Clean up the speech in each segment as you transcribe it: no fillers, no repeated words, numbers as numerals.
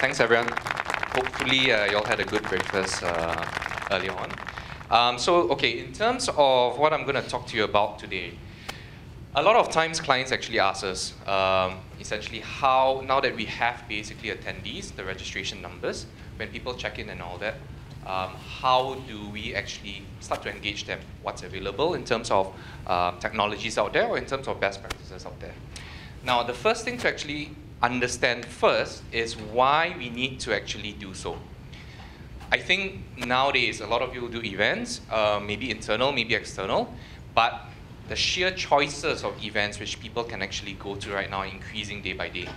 Thanks everyone. Hopefully you all had a good breakfast earlier on. Okay, in terms of what I'm going to talk to you about today, a lot of times clients actually ask us, essentially how, now that we have basically attendees, the registration numbers, when people check in and all that, how do we actually start to engage them? What's available in terms of technologies out there or in terms of best practices out there? Now, the first thing to actually understand first is why we need to actually do so. I think nowadays a lot of you do events, maybe internal, maybe external, but the sheer choices of events which people can actually go to right now are increasing day by day.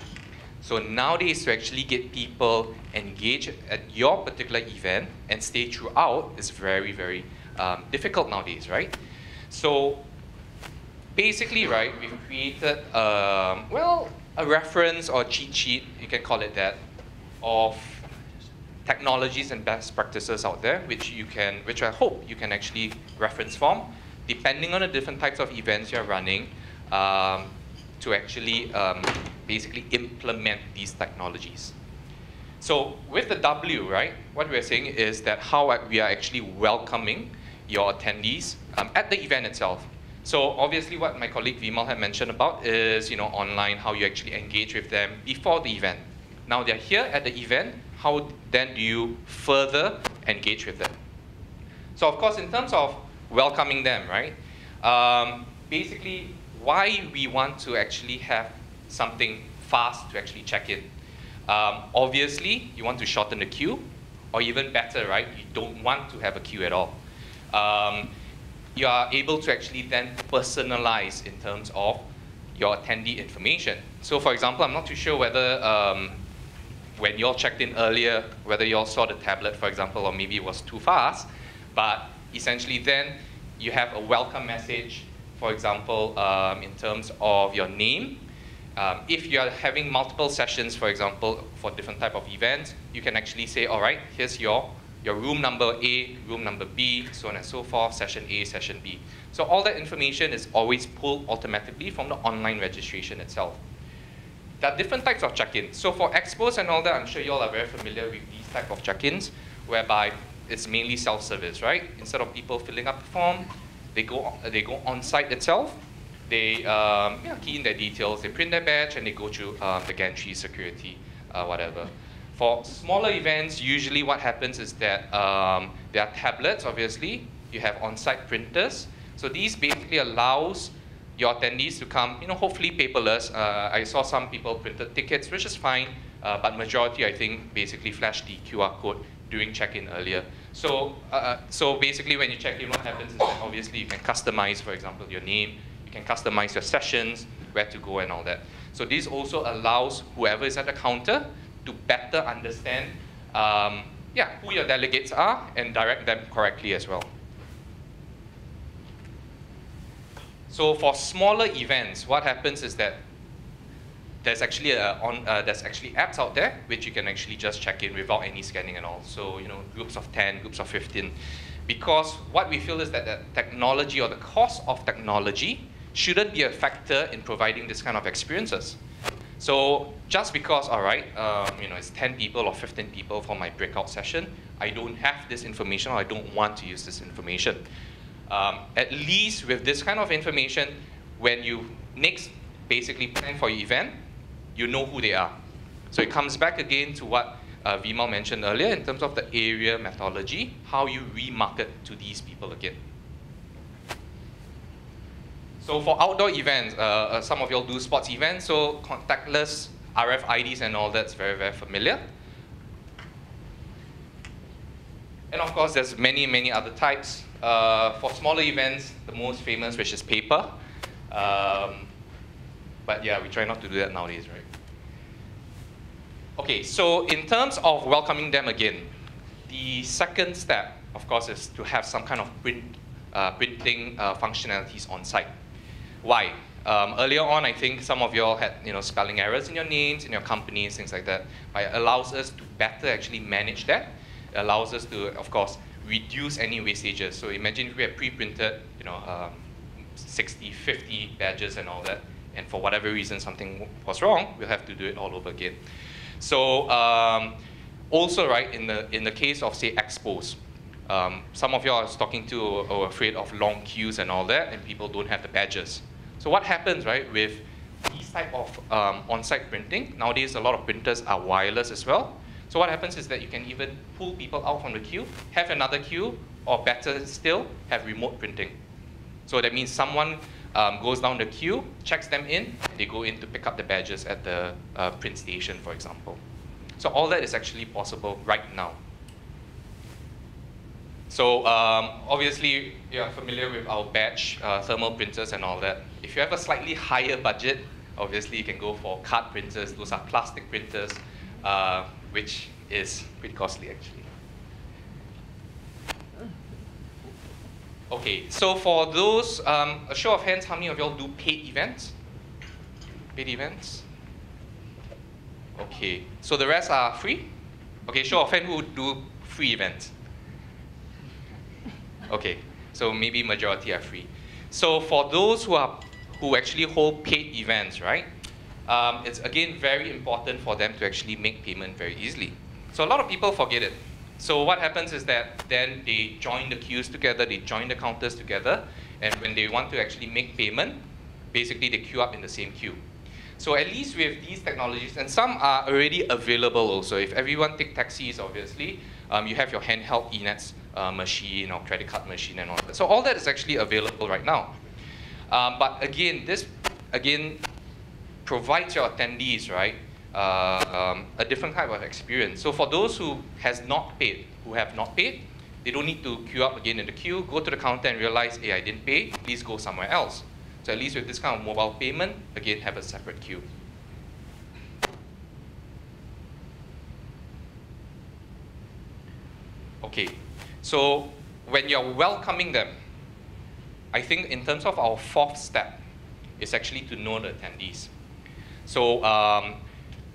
So nowadays to actually get people engaged at your particular event and stay throughout is very, very difficult nowadays, right? So basically, right, we've created, well, a reference or cheat sheet, you can call it that, of technologies and best practices out there, which I hope you can actually reference from, depending on the different types of events you're running, to actually basically implement these technologies. So with the W, right, what we're saying is that how we are actually welcoming your attendees at the event itself. So obviously what my colleague Vimal had mentioned about is, online, how you actually engage with them before the event. Now they're here at the event, how then do you further engage with them? So of course, in terms of welcoming them, right, basically why we want to actually have something fast to actually check in. Obviously, you want to shorten the queue, or even better, right, you don't want to have a queue at all. You are able to actually then personalize in terms of your attendee information. So for example, I'm not too sure whether when you all checked in earlier, whether you all saw the tablet, for example, or maybe it was too fast, but essentially then you have a welcome message, for example, in terms of your name. If you are having multiple sessions, for example, for different type of events, you can actually say, all right, here's your room number A, room number B, so on and so forth, session A, session B. So all that information is always pulled automatically from the online registration itself. There are different types of check-ins. So for expos and all that, I'm sure you all are very familiar with these type of check-ins, whereby it's mainly self-service, right? Instead of people filling up the form, they go on site itself, they key in their details, they print their badge, and they go through the gantry, security, whatever. For smaller events, usually what happens is that there are tablets, obviously. You have on-site printers. So these basically allows your attendees to come, hopefully paperless. I saw some people printed tickets, which is fine, but majority, I think, basically flash the QR code during check-in earlier. So, so basically when you check in, what happens is that obviously you can customize, for example, your name, you can customize your sessions, where to go and all that. So this also allows whoever is at the counter to better understand who your delegates are and direct them correctly as well. So for smaller events, what happens is that there's actually apps out there which you can actually just check in without any scanning at all. So groups of 10, groups of 15, because what we feel is that the technology or the cost of technology shouldn't be a factor in providing this kind of experiences. So just because, all right, it's 10 people or 15 people for my breakout session, I don't have this information or I don't want to use this information. At least with this kind of information, when you next basically plan for your event, you know who they are. So it comes back again to what Vimal mentioned earlier in terms of the area methodology, how you remarket to these people again. So for outdoor events, some of you all do sports events, so contactless RFIDs and all that's very, very familiar. And of course, there's many, many other types. For smaller events, the most famous, which is paper. But yeah, we try not to do that nowadays, right? Okay, so in terms of welcoming them again, the second step, of course, is to have some kind of printing functionalities on site. Why? Earlier on, I think some of you all had spelling errors in your names, in your companies, things like that. It allows us to better actually manage that. It allows us to, of course, reduce any wastages. So imagine if we had pre-printed, 60, 50 badges and all that, and for whatever reason something was wrong, we'll have to do it all over again. So also, right, in the case of, say, expos, some of you I was talking to are afraid of long queues and all that, and people don't have the badges. So what happens, right, with these type of on-site printing, nowadays a lot of printers are wireless as well. So what happens is that you can even pull people out from the queue, have another queue, or better still, have remote printing. So that means someone goes down the queue, checks them in, they go in to pick up the badges at the print station, for example. So all that is actually possible right now. So obviously, you're familiar with our badge, thermal printers and all that. If you have a slightly higher budget, obviously you can go for card printers. Those are plastic printers, which is pretty costly actually. Okay, so for those, a show of hands, how many of y'all do paid events? Paid events? Okay, so the rest are free? Okay, show of hands who do free events? Okay, so maybe majority are free. So for those who actually hold paid events, right? It's again very important for them to actually make payment very easily. So a lot of people forget it. So what happens is that then they join the queues together, they join the counters together, and when they want to actually make payment, basically they queue up in the same queue. So at least with these technologies, and some are already available also. If everyone take taxis, obviously, you have your handheld e-nets machine or credit card machine and all that. So all that is actually available right now. But again, this provides your attendees, right, a different type of experience. So for those who have not paid, they don't need to queue up again in the queue, go to the counter and realize, hey, I didn't pay, please go somewhere else. So at least with this kind of mobile payment, again, have a separate queue. Okay, so when you're welcoming them, I think in terms of our fourth step, is actually to know the attendees. So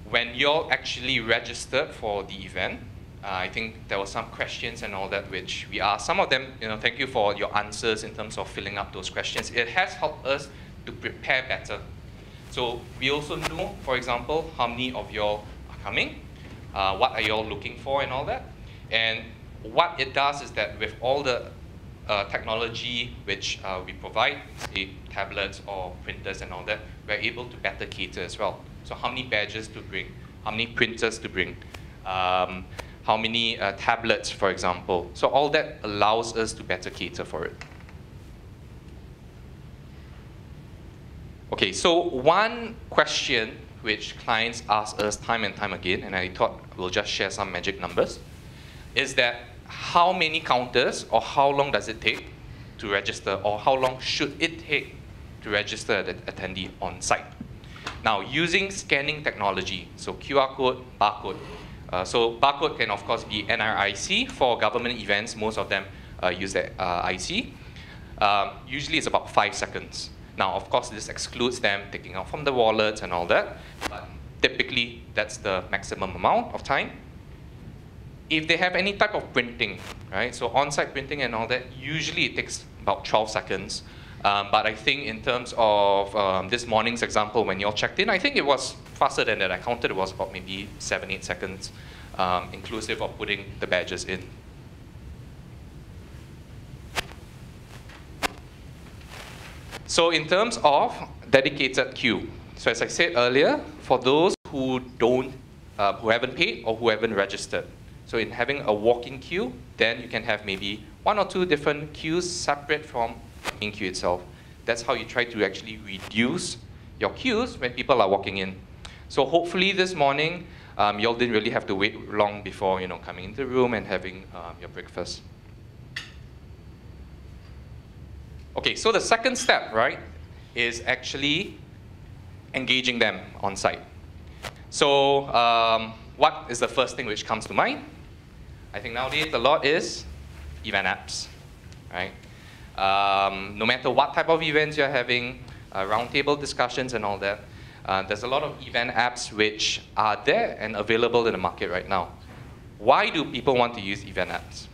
when you're actually registered for the event, I think there were some questions and all that which we asked. Some of them, thank you for your answers in terms of filling up those questions. It has helped us to prepare better. So we also know, for example, how many of y'all are coming, what are y'all looking for and all that. And what it does is that with all the technology which we provide, say tablets or printers and all that, we're able to better cater as well. So how many badges to bring, how many printers to bring, how many tablets, for example. So all that allows us to better cater for it. Okay, so one question which clients ask us time and time again, and I thought we'll just share some magic numbers, is that how many counters or how long does it take to register, or how long should it take to register the attendee on site? Now, using scanning technology, so QR code, barcode. So barcode can, of course, be NRIC. For government events, most of them use the IC. Usually, it's about 5 seconds. Now, of course, this excludes them taking out from the wallets and all that, but typically, that's the maximum amount of time. If they have any type of printing, right, so on-site printing and all that, usually it takes about 12 seconds. But I think in terms of this morning's example, when you all checked in, I think it was faster than that. I counted it was about maybe 7-8 seconds, inclusive of putting the badges in. So in terms of dedicated queue, so as I said earlier, for those who haven't paid or who haven't registered, so in having a walk-in queue, then you can have maybe 1 or 2 different queues separate from the main queue itself. That's how you try to actually reduce your queues when people are walking in. So hopefully this morning, you all didn't really have to wait long before coming into the room and having your breakfast. Okay, so the second step, right, is actually engaging them on site. So what is the first thing which comes to mind? I think nowadays a lot is event apps, right? No matter what type of events you're having, roundtable discussions and all that, there's a lot of event apps which are there and available in the market right now. Why do people want to use event apps?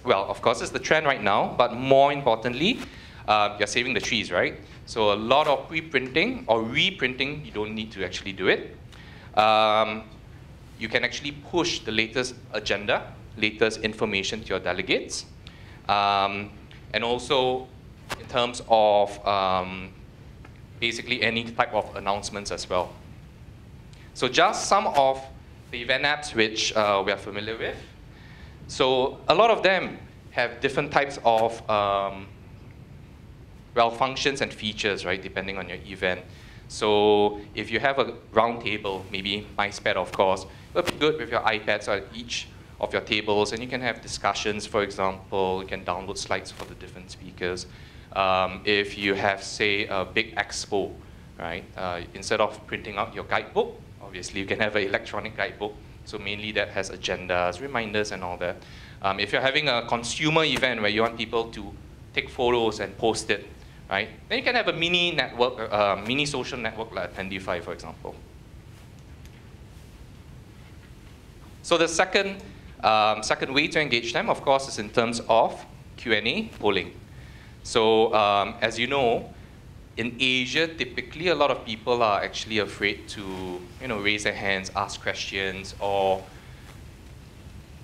Well, of course, it's the trend right now, but more importantly, you're saving the trees, right? So a lot of pre-printing or reprinting, you don't need to actually do it. you can actually push the latest agenda, latest information to your delegates. And also in terms of basically any type of announcements as well. So just some of the event apps which we are familiar with. So a lot of them have different types of well, functions and features, right, depending on your event. So if you have a round table, maybe MySpad, of course, it'll be good with your iPads at each of your tables, and you can have discussions, for example. You can download slides for the different speakers. If you have, say, a big expo, right, instead of printing out your guidebook, obviously you can have an electronic guidebook. So mainly that has agendas, reminders, and all that. If you're having a consumer event where you want people to take photos and post it, right, then you can have a mini network, mini social network like Attendee, for example. So the second way to engage them, of course, is in terms of Q&A polling. So as you know, in Asia, typically a lot of people are actually afraid to, raise their hands, ask questions, or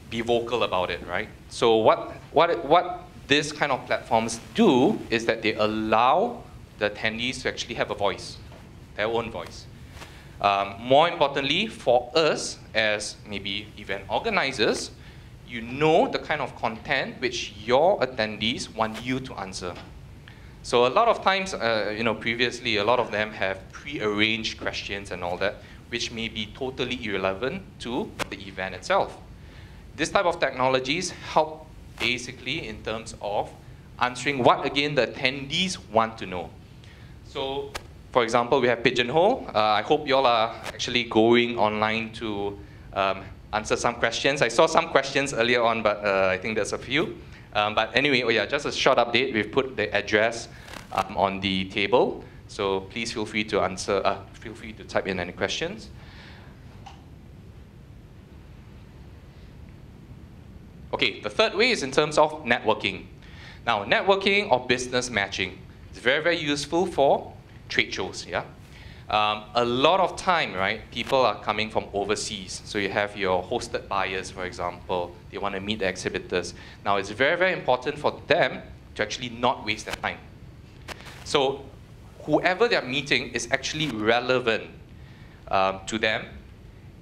be vocal about it, right? So what this kind of platforms do is that they allow the attendees to actually have a voice, their own voice. More importantly, for us as maybe event organizers, you know the kind of content which your attendees want you to answer. So a lot of times, previously, a lot of them have pre-arranged questions and all that, which may be totally irrelevant to the event itself. This type of technologies help basically in terms of answering what, again, the attendees want to know. So, for example, we have Pigeonhole. I hope you all are actually going online to answer some questions. I saw some questions earlier on, but I think there's a few. But anyway, just a short update. We've put the address on the table. So please feel free to answer, feel free to type in any questions. Okay, the third way is in terms of networking. Now, networking or business matching is very, very useful for trade shows, yeah? A lot of time, right, people are coming from overseas. So you have your hosted buyers, for example. They want to meet the exhibitors. Now, it's very, very important for them to actually not waste their time. So whoever they're meeting is actually relevant to them.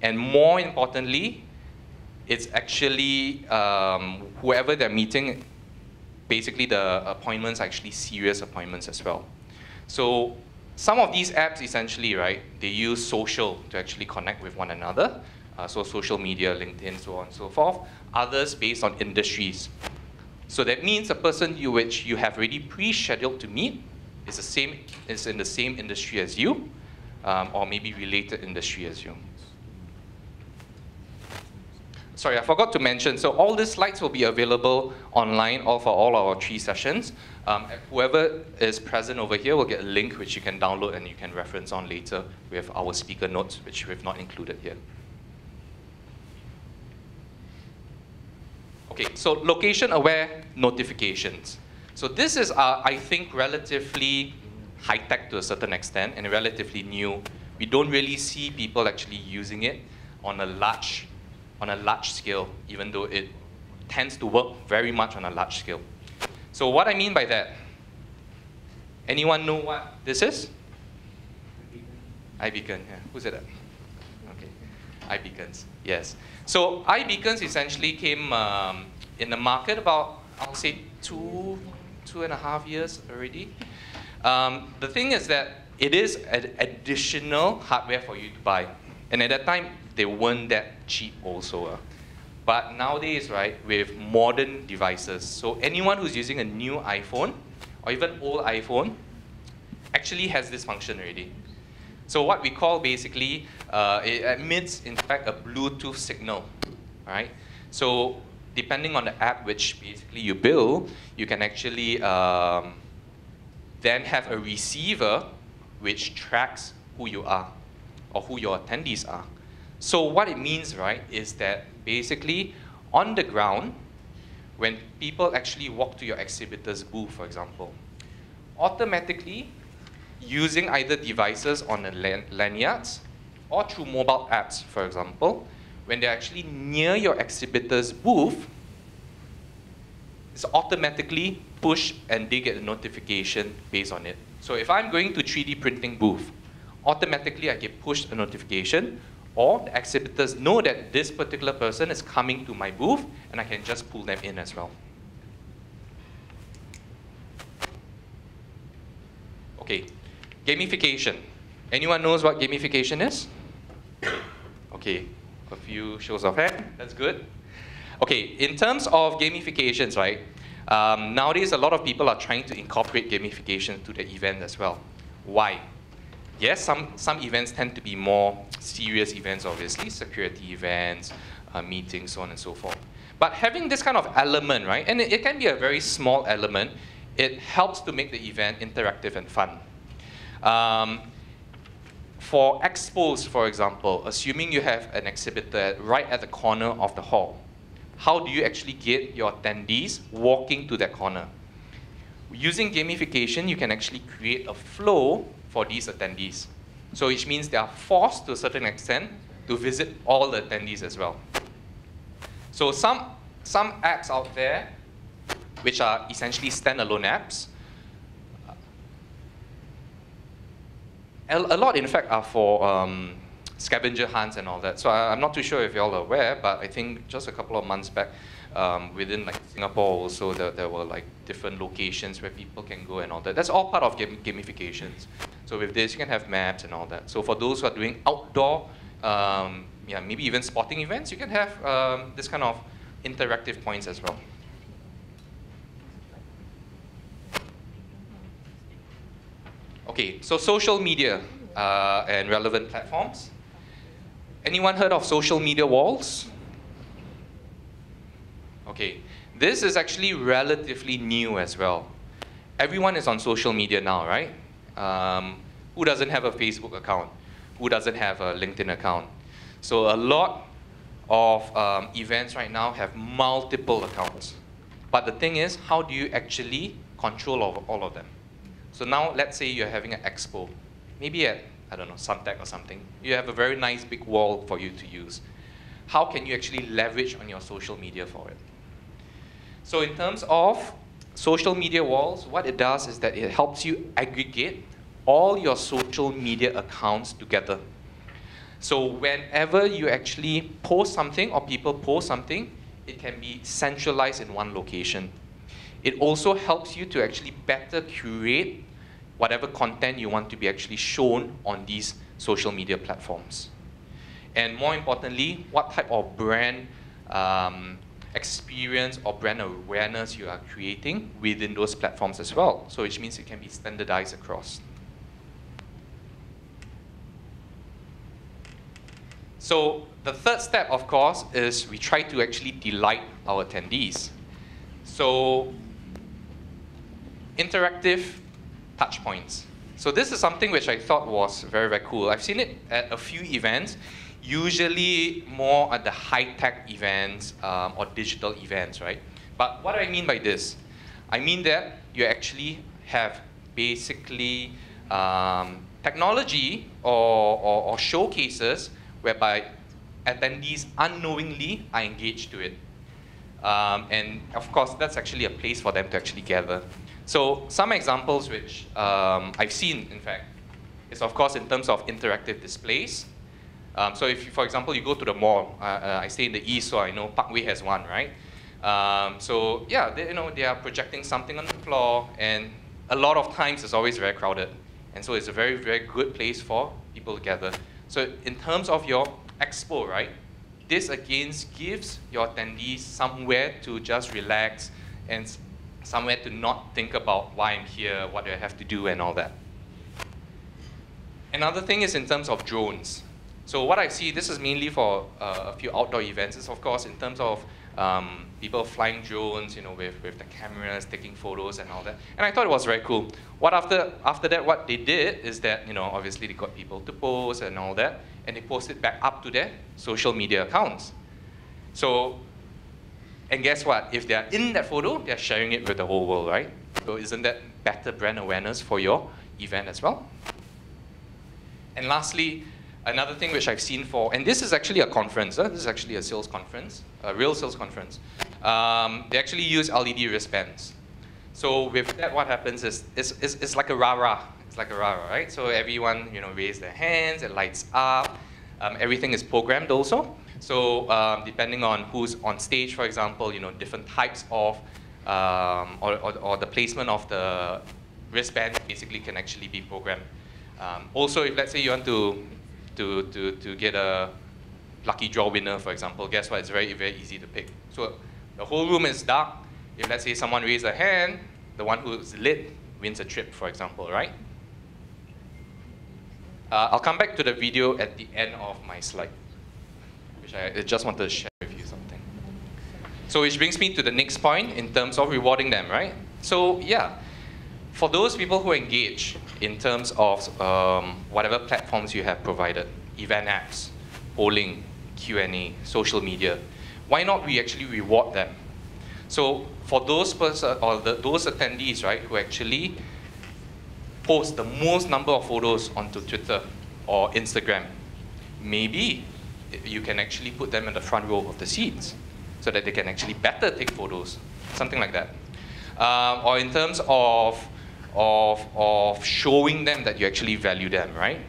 And more importantly, it's actually whoever they're meeting, basically the appointments are actually serious appointments as well. So some of these apps essentially, right, they use social to actually connect with one another. So social media, LinkedIn, so on and so forth. Others based on industries. So that means a person which you have already pre-scheduled to meet is in the same industry as you, or maybe related industry as you. Sorry, I forgot to mention, so all these slides will be available online for all our 3 sessions. Whoever is present over here will get a link which you can download and you can reference on later with our speaker notes, which we've not included here. Okay, so location-aware notifications. So this is, I think, relatively high-tech to a certain extent and relatively new. We don't really see people actually using it on a large scale, even though it tends to work very much on a large scale. So what I mean by that, anyone know what this is? iBeacon, yeah. Who said that? Okay, iBeacons, yes. So iBeacons essentially came in the market about, I'll say, two and a half years already. The thing is that it is an additional hardware for you to buy. And at that time, they weren't that cheap also. But nowadays, right, with modern devices, so anyone who's using a new iPhone, or even old iPhone, actually has this function already. So what we call basically, it emits, in fact, a Bluetooth signal, right? So depending on the app which basically you build, you can actually then have a receiver which tracks who you are or who your attendees are. So what it means, right, is that basically on the ground, when people actually walk to your exhibitor's booth, for example, automatically using either devices on the lanyards or through mobile apps, for example, when they're actually near your exhibitor's booth, it's automatically pushed and they get a notification based on it. So if I'm going to 3D printing booth, automatically I get pushed a notification, or the exhibitors know that this particular person is coming to my booth, and I can just pull them in as well. Okay, gamification. Anyone knows what gamification is? Okay, a few shows of hands, that's good. Okay, in terms of gamifications, right, nowadays a lot of people are trying to incorporate gamification to the event as well. Why? Yes, some events tend to be more serious events, obviously, security events, meetings, so on and so forth. But having this kind of element, right, and it can be a very small element, it helps to make the event interactive and fun. For expos, for example, assuming you have an exhibitor right at the corner of the hall, how do you actually get your attendees walking to that corner? Using gamification, you can actually create a flow for these attendees. So which means they are forced to a certain extent to visit all the attendees as well. So some apps out there, which are essentially standalone apps, a lot, in fact, are for scavenger hunts and all that. So I'm not too sure if you're all aware, but I think just a couple of months back, within like Singapore also, there were like different locations where people can go and all that. That's all part of gamifications. So with this, you can have maps and all that. So for those who are doing outdoor, yeah, maybe even sporting events, you can have this kind of interactive points as well. Okay, so social media and relevant platforms. Anyone heard of social media walls? Okay, this is actually relatively new as well. Everyone is on social media now, right? Who doesn't have a Facebook account? Who doesn't have a LinkedIn account? So a lot of events right now have multiple accounts. But the thing is, how do you actually control all of them? So now, let's say you're having an expo, maybe at, I don't know, Suntec or something. You have a very nice big wall for you to use. How can you actually leverage on your social media for it? So in terms of social media walls, what it does is that it helps you aggregate all your social media accounts together. So whenever you actually post something or people post something, it can be centralized in one location. It also helps you to actually better curate whatever content you want to be actually shown on these social media platforms. And more importantly, what type of brand experience or brand awareness you are creating within those platforms as well. So which means it can be standardized across. So the third step, of course, is we try to actually delight our attendees. So interactive touchpoints. So this is something which I thought was very, very cool. I've seen it at a few events, usually more at the high-tech events or digital events, right? But what do I mean by this? I mean that you actually have basically technology or showcases whereby attendees unknowingly are engaged to it. And of course, that's actually a place for them to actually gather. So some examples which I've seen, in fact, is of course in terms of interactive displays. So if, for example, you go to the mall, I stay in the east, so I know Parkway has one, right? So yeah, they are projecting something on the floor, and a lot of times it's always very crowded. And so it's a very, very good place for people to gather. So in terms of your expo, right, this again gives your attendees somewhere to just relax and somewhere to not think about why I'm here, what do I have to do, and all that. Another thing is in terms of drones. So what I see, this is mainly for a few outdoor events, is of course in terms of people flying drones, with the cameras, taking photos and all that. And I thought it was very cool. After that, what they did is that, obviously they got people to post and all that, and they post it back up to their social media accounts. So, and guess what? If they're in that photo, they're sharing it with the whole world, right? So isn't that better brand awareness for your event as well? And lastly, Another thing which I've seen for, and this is actually a conference, this is actually a sales conference, a real sales conference. They actually use LED wristbands. So with that, what happens is, it's like a rah-rah. It's like a rah-rah, right? So everyone, raise their hands, it lights up. Everything is programmed also. So depending on who's on stage, for example, different types of, or the placement of the wristband basically can actually be programmed. Also, if let's say you want to get a lucky draw winner, for example, guess what? It's very, very easy to pick. So the whole room is dark. If let's say someone raised a hand, the one who's lit wins a trip, for example, right? I'll come back to the video at the end of my slide, which I just wanted to share with you something. So which brings me to the next point in terms of rewarding them, right? So yeah, for those people who engage in terms of whatever platforms you have provided, event apps, polling, Q&A, social media, why not we actually reward them? So for those those attendees, right, who actually post the most number of photos onto Twitter or Instagram, maybe you can actually put them in the front row of the seats so that they can actually better take photos, something like that. Or in terms of showing them that you actually value them, right?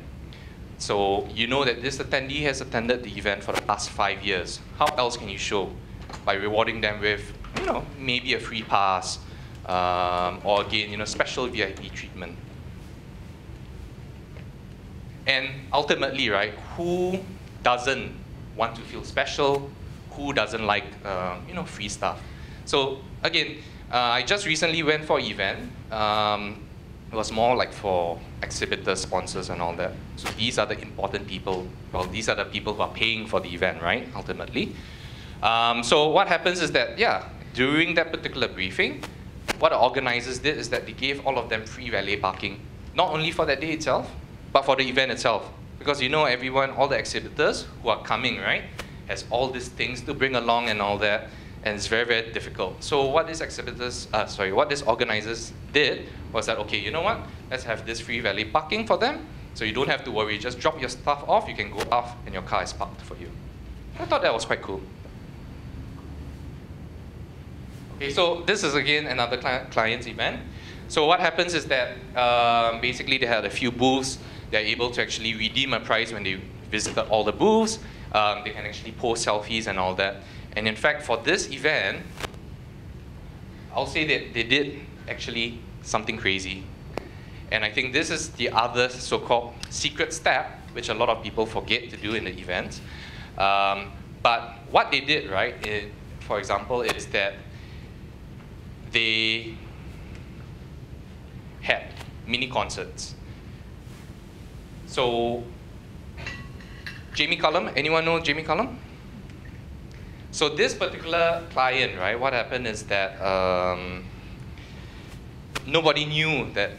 So you know that this attendee has attended the event for the past 5 years. How else can you show? By rewarding them with, maybe a free pass, or again, special VIP treatment. And ultimately, right, who doesn't want to feel special? Who doesn't like, free stuff? So again, I just recently went for an event. It was more like for exhibitors, sponsors, and all that. So these are the important people. Well, these are the people who are paying for the event, right, ultimately. So what happens is that, yeah, during that particular briefing, what the organizers did is that they gave all of them free valet parking, not only for that day itself, but for the event itself. Because everyone, all the exhibitors who are coming, right, has all these things to bring along and all that, and it's very, very difficult. So what these what these organizers did was that, okay, you know what, let's have this free valet parking for them, so you don't have to worry, just drop your stuff off, you can go off, and your car is parked for you. I thought that was quite cool. Okay, so this is again another client's event. So what happens is that basically they had a few booths. They're able to actually redeem a prize when they visited all the booths. They can actually post selfies and all that. And in fact, for this event, I'll say that they did actually something crazy. And I think this is the other so-called secret step, which a lot of people forget to do in the event. But what they did, right, for example, is that they had mini concerts. So, Jamie Cullum, anyone know Jamie Cullum? So this particular client, right, what happened is that nobody knew that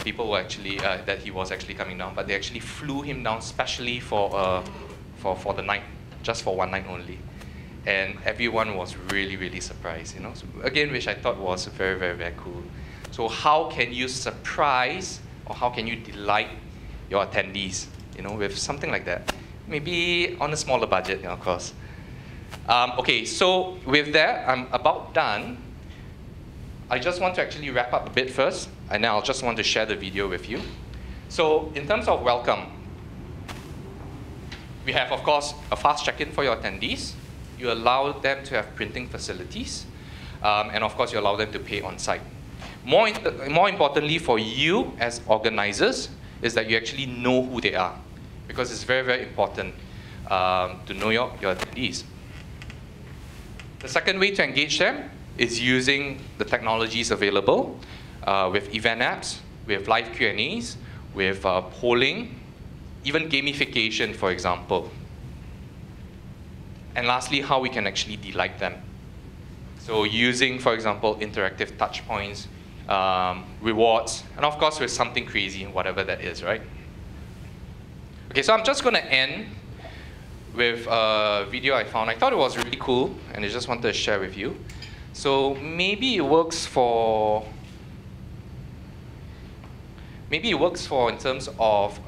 people were actually, that he was actually coming down, but they actually flew him down specially for the night, just for one night only. And everyone was really, really surprised, So again, which I thought was very, very, very cool. So how can you surprise, or how can you delight your attendees, with something like that? Maybe on a smaller budget, of course. Okay, so with that, I'm about done. I just want to actually wrap up a bit first, and then I'll just want to share the video with you. So in terms of welcome, we have, of course, a fast check-in for your attendees. You allow them to have printing facilities, and of course, you allow them to pay on site. More importantly for you as organizers is that you actually know who they are, because it's very, very important to know your attendees. The second way to engage them is using the technologies available with event apps, with live Q&As, with polling, even gamification, for example. And lastly, how we can actually delight them. So using, for example, interactive touchpoints, rewards, and of course with something crazy, whatever that is, right? Okay, so I'm just going to end with a video I found. I thought it was really cool, and I just wanted to share with you. So maybe it works for in terms of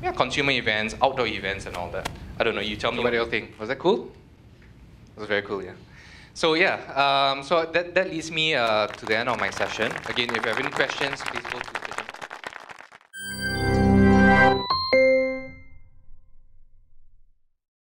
yeah, consumer events, outdoor events, and all that. I don't know. You tell me what you think. Was that cool? It was very cool, yeah. So yeah, so that leads me to the end of my session. Again, if you have any questions, please go to